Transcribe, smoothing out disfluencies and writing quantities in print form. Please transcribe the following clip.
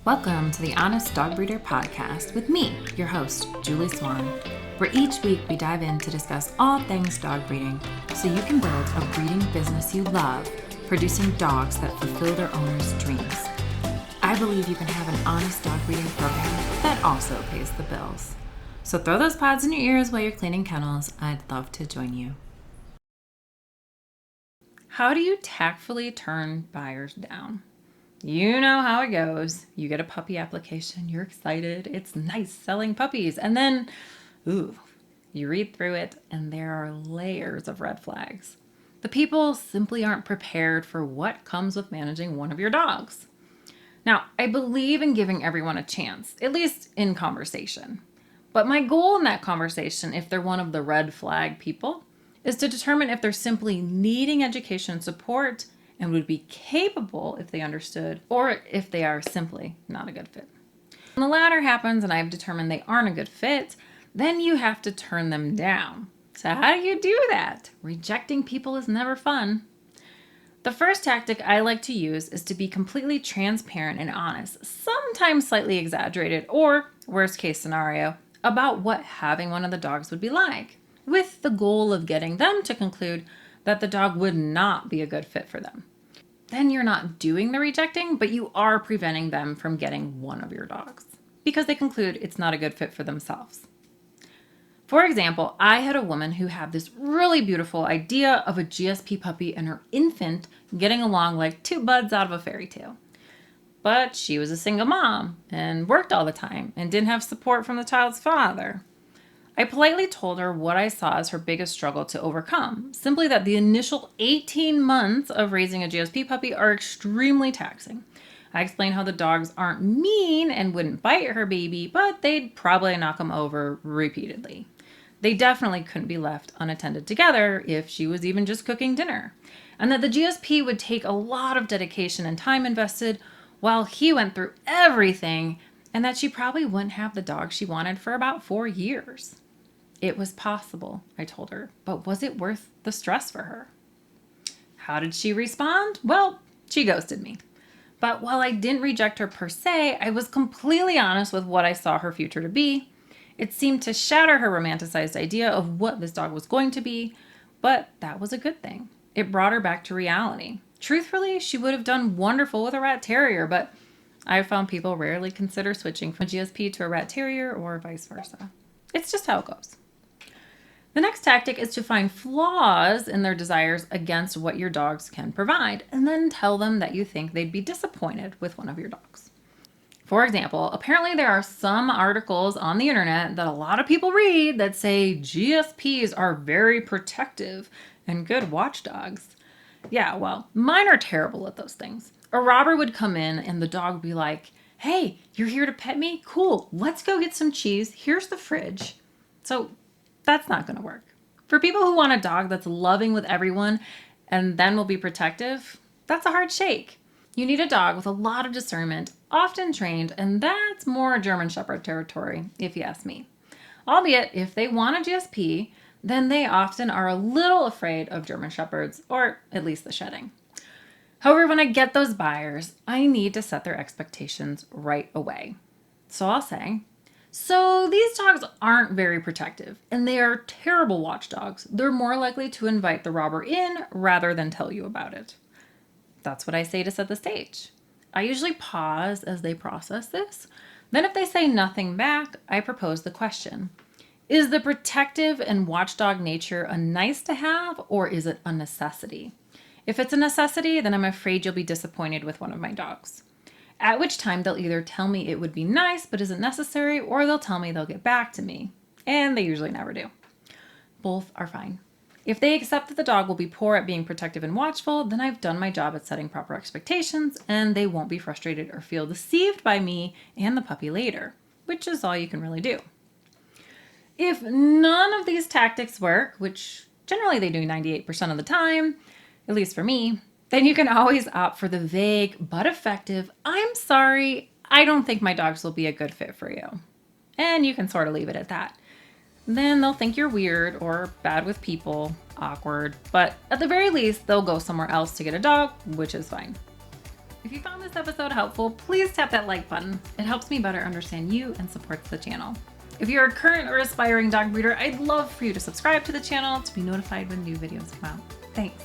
Welcome to the Honest Dog Breeder Podcast with me, your host, Julie Swan, where each week we dive in to discuss all things dog breeding so you can build a breeding business you love, producing dogs that fulfill their owners' dreams. I believe you can have an honest dog breeding program that also pays the bills. So throw those pods in your ears while you're cleaning kennels. I'd love to join you. How do you tactfully turn buyers down? You know how it goes. You get a puppy application, you're excited, it's nice selling puppies, and then, you read through it and there are layers of red flags. The people simply aren't prepared for what comes with managing one of your dogs. Now, I believe in giving everyone a chance, at least in conversation. But my goal in that conversation, if they're one of the red flag people, is to determine if they're simply needing education and support and would be capable if they understood, or if they are simply not a good fit. When the latter happens and I've determined they aren't a good fit, then you have to turn them down. So how do you do that? Rejecting people is never fun. The first tactic I like to use is to be completely transparent and honest, sometimes slightly exaggerated, or worst case scenario, about what having one of the dogs would be like, with the goal of getting them to conclude that the dog would not be a good fit for them. Then you're not doing the rejecting, but you are preventing them from getting one of your dogs because they conclude it's not a good fit for themselves. For example, I had a woman who had this really beautiful idea of a GSP puppy and her infant getting along like two buds out of a fairy tale. But she was a single mom and worked all the time and didn't have support from the child's father. I politely told her what I saw as her biggest struggle to overcome, simply that the initial 18 months of raising a GSP puppy are extremely taxing. I explained how the dogs aren't mean and wouldn't bite her baby, but they'd probably knock him over repeatedly. They definitely couldn't be left unattended together if she was even just cooking dinner, and that the GSP would take a lot of dedication and time invested while he went through everything, and that she probably wouldn't have the dog she wanted for about 4 years. It was possible, I told her, but was it worth the stress for her? How did she respond? Well, she ghosted me. But while I didn't reject her per se, I was completely honest with what I saw her future to be. It seemed to shatter her romanticized idea of what this dog was going to be, but that was a good thing. It brought her back to reality. Truthfully, she would have done wonderful with a rat terrier, but I found people rarely consider switching from a GSP to a rat terrier or vice versa. It's just how it goes. The next tactic is to find flaws in their desires against what your dogs can provide, and then tell them that you think they'd be disappointed with one of your dogs. For example, apparently there are some articles on the internet that a lot of people read that say GSPs are very protective and good watchdogs. Yeah, well, mine are terrible at those things. A robber would come in and the dog would be like, "Hey, you're here to pet me? Cool, let's go get some cheese. Here's the fridge." So that's not going to work. For people who want a dog that's loving with everyone and then will be protective, that's a hard shake. You need a dog with a lot of discernment, often trained, and that's more German Shepherd territory, if you ask me. Albeit, if they want a GSP, then they often are a little afraid of German Shepherds, or at least the shedding. However, when I get those buyers, I need to set their expectations right away. So I'll say, so these dogs aren't very protective, and they are terrible watchdogs. They're more likely to invite the robber in rather than tell you about it. That's what I say to set the stage. I usually pause as they process this. Then if they say nothing back, I propose the question. Is the protective and watchdog nature a nice to have, or is it a necessity? If it's a necessity, then I'm afraid you'll be disappointed with one of my dogs. At which time they'll either tell me it would be nice but isn't necessary, or they'll tell me they'll get back to me. And they usually never do. Both are fine. If they accept that the dog will be poor at being protective and watchful, then I've done my job at setting proper expectations, and they won't be frustrated or feel deceived by me and the puppy later, which is all you can really do. If none of these tactics work, which generally they do 98% of the time, at least for me, then you can always opt for the vague but effective, "I'm sorry, I don't think my dogs will be a good fit for you." And you can sort of leave it at that. Then they'll think you're weird or bad with people, awkward, but at the very least, they'll go somewhere else to get a dog, which is fine. If you found this episode helpful, please tap that like button. It helps me better understand you and supports the channel. If you're a current or aspiring dog breeder, I'd love for you to subscribe to the channel to be notified when new videos come out. Thanks.